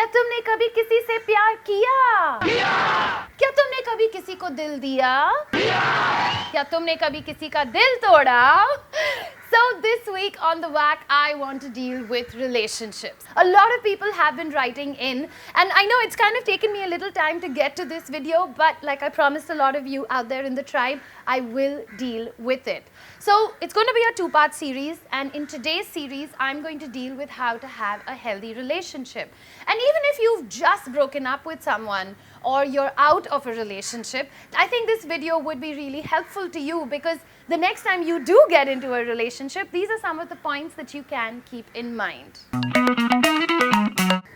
क्या तुमने कभी किसी से प्यार किया? क्या तुमने कभी किसी को दिल दिया? क्या तुमने कभी किसी का दिल तोड़ा? So this week on The Whack, I want to deal with relationships. A lot of people have been writing in, and I know it's kind of taken me a little time to get to this video, but like I promised a lot of you out there in the tribe, I will deal with it. So it's going to be a two-part series, and in today's series, I'm going to deal with how to have a healthy relationship. And even if you've just broken up with someone, or you're out of a relationship, I think this video would be really helpful to you, because the next time you do get into a relationship, these are some of the points that you can keep in mind.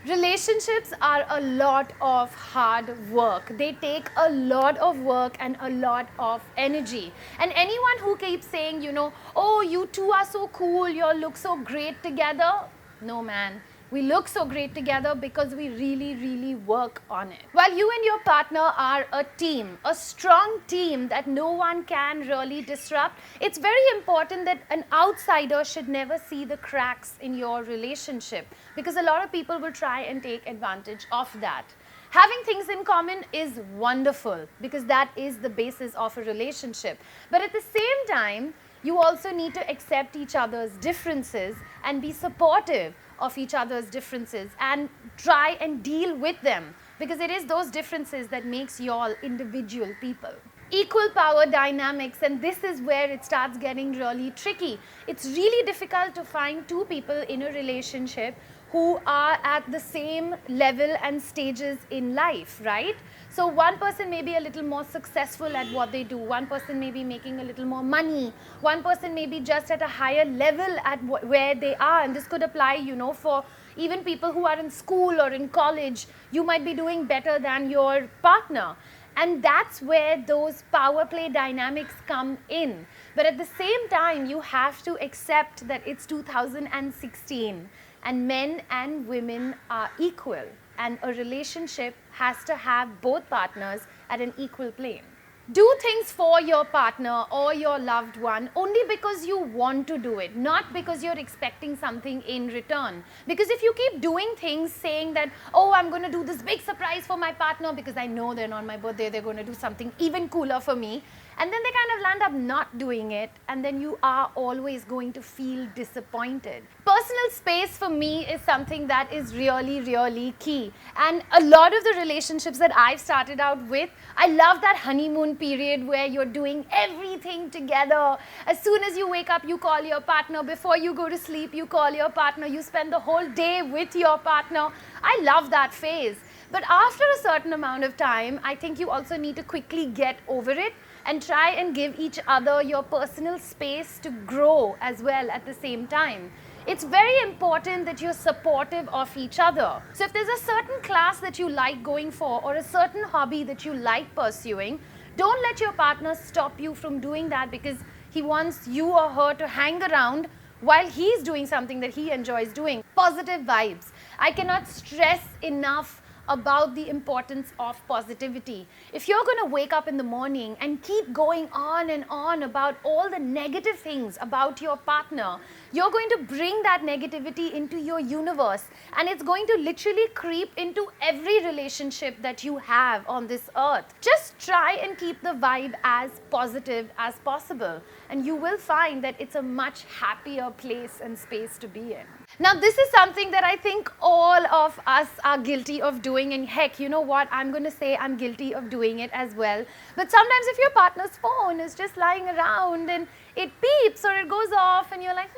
Relationships are a lot of hard work. They take a lot of work and a lot of energy. And anyone who keeps saying, you know, oh, you two are so cool, you all look so great together. No, man. We look so great together because we really, really work on it. While you and your partner are a team, a strong team that no one can really disrupt, it's very important that an outsider should never see the cracks in your relationship, because a lot of people will try and take advantage of that. Having things in common is wonderful, because that is the basis of a relationship. But at the same time, you also need to accept each other's differences and be supportive of each other's differences and try and deal with them, because it is those differences that makes you all individual people. Equal power dynamics, and this is where it starts getting really tricky. It's really difficult to find two people in a relationship who are at the same level and stages in life, right? So one person may be a little more successful at what they do, one person may be making a little more money, one person may be just at a higher level at where they are, and this could apply, you know, for even people who are in school or in college. You might be doing better than your partner. And that's where those power play dynamics come in. But at the same time, you have to accept that it's 2016 and men and women are equal. And a relationship has to have both partners at an equal plane. Do things for your partner or your loved one only because you want to do it, not because you're expecting something in return. Because if you keep doing things saying that, oh, I'm going to do this big surprise for my partner because I know then on my birthday they're going to do something even cooler for me, and then they kind of land up not doing it, and then you are always going to feel disappointed. Personal space for me is something that is really, really key. And a lot of the relationships that I've started out with, I love that honeymoon period where you're doing everything together. As soon as you wake up, you call your partner. Before you go to sleep, you call your partner. You spend the whole day with your partner. I love that phase. But after a certain amount of time, I think you also need to quickly get over it and try and give each other your personal space to grow as well at the same time. It's very important that you're supportive of each other. So if there's a certain class that you like going for or a certain hobby that you like pursuing, don't let your partner stop you from doing that because he wants you or her to hang around while he's doing something that he enjoys doing. Positive vibes. I cannot stress enough about the importance of positivity. If you're going to wake up in the morning and keep going on and on about all the negative things about your partner, you're going to bring that negativity into your universe, and it's going to literally creep into every relationship that you have on this earth. Just try and keep the vibe as positive as possible, and you will find that it's a much happier place and space to be in. Now, this is something that I think all of us are guilty of doing, and heck, you know what, I'm going to say I'm guilty of doing it as well. But sometimes if your partner's phone is just lying around and it beeps or it goes off and you're like,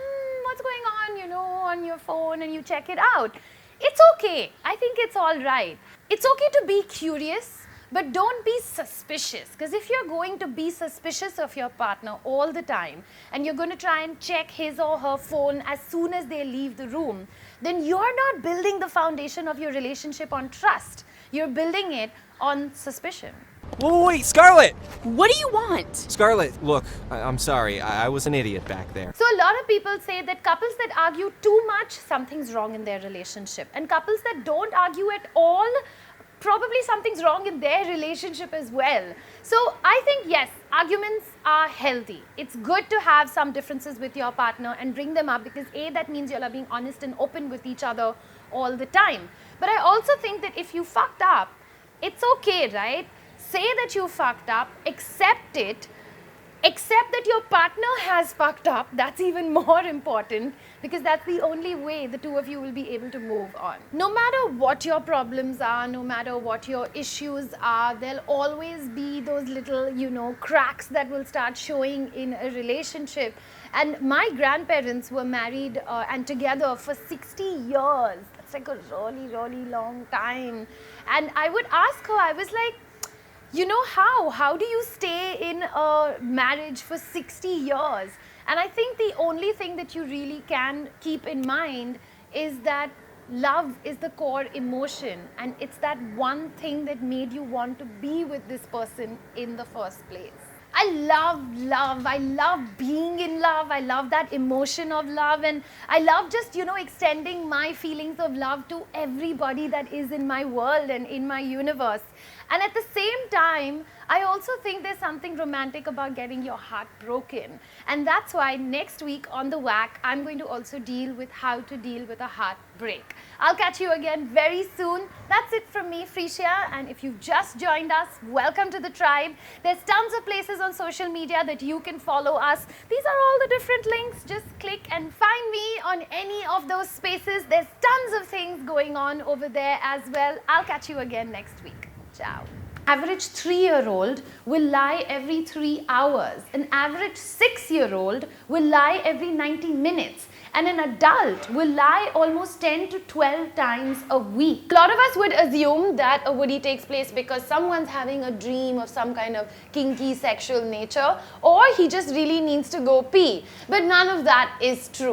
what's going on, you know, on your phone, and you check it out, it's okay. I think it's all right. It's okay to be curious, but don't be suspicious, because if you're going to be suspicious of your partner all the time and you're going to try and check his or her phone as soon as they leave the room, then you're not building the foundation of your relationship on trust. You're building it on suspicion. Wait, Scarlett! What do you want? Scarlett, look, I'm sorry. I was an idiot back there. So a lot of people say that couples that argue too much, something's wrong in their relationship. And couples that don't argue at all, probably something's wrong in their relationship as well. So I think, yes, arguments are healthy. It's good to have some differences with your partner and bring them up, because A, that means you'll are being honest and open with each other all the time. But I also think that if you fucked up, it's okay, right? Say that you fucked up, accept it, accept that your partner has fucked up. That's even more important, because that's the only way the two of you will be able to move on. No matter what your problems are, no matter what your issues are, there'll always be those little, cracks that will start showing in a relationship. And my grandparents were married and together for 60 years. That's like a really, really long time. And I would ask her, I was like, how do you stay in a marriage for 60 years? And I think the only thing that you really can keep in mind is that love is the core emotion, and it's that one thing that made you want to be with this person in the first place. I love love. I love being in love. I love that emotion of love. And I love just, extending my feelings of love to everybody that is in my world and in my universe. And at the same time, I also think there's something romantic about getting your heart broken. And that's why next week on The Whack, I'm going to also deal with how to deal with a heartbreak. I'll catch you again very soon. That's it from me, Freesia. And if you've just joined us, welcome to the tribe. There's tons of places on social media that you can follow us. These are all the different links. Just click and find me on any of those spaces. There's tons of things going on over there as well. I'll catch you again next week. Ciao. Average 3-year-old will lie every 3 hours. An average 6-year-old will lie every 90 minutes. And an adult will lie almost 10 to 12 times a week. A lot of us would assume that a Woody takes place because someone's having a dream of some kind of kinky sexual nature, or he just really needs to go pee. But none of that is true.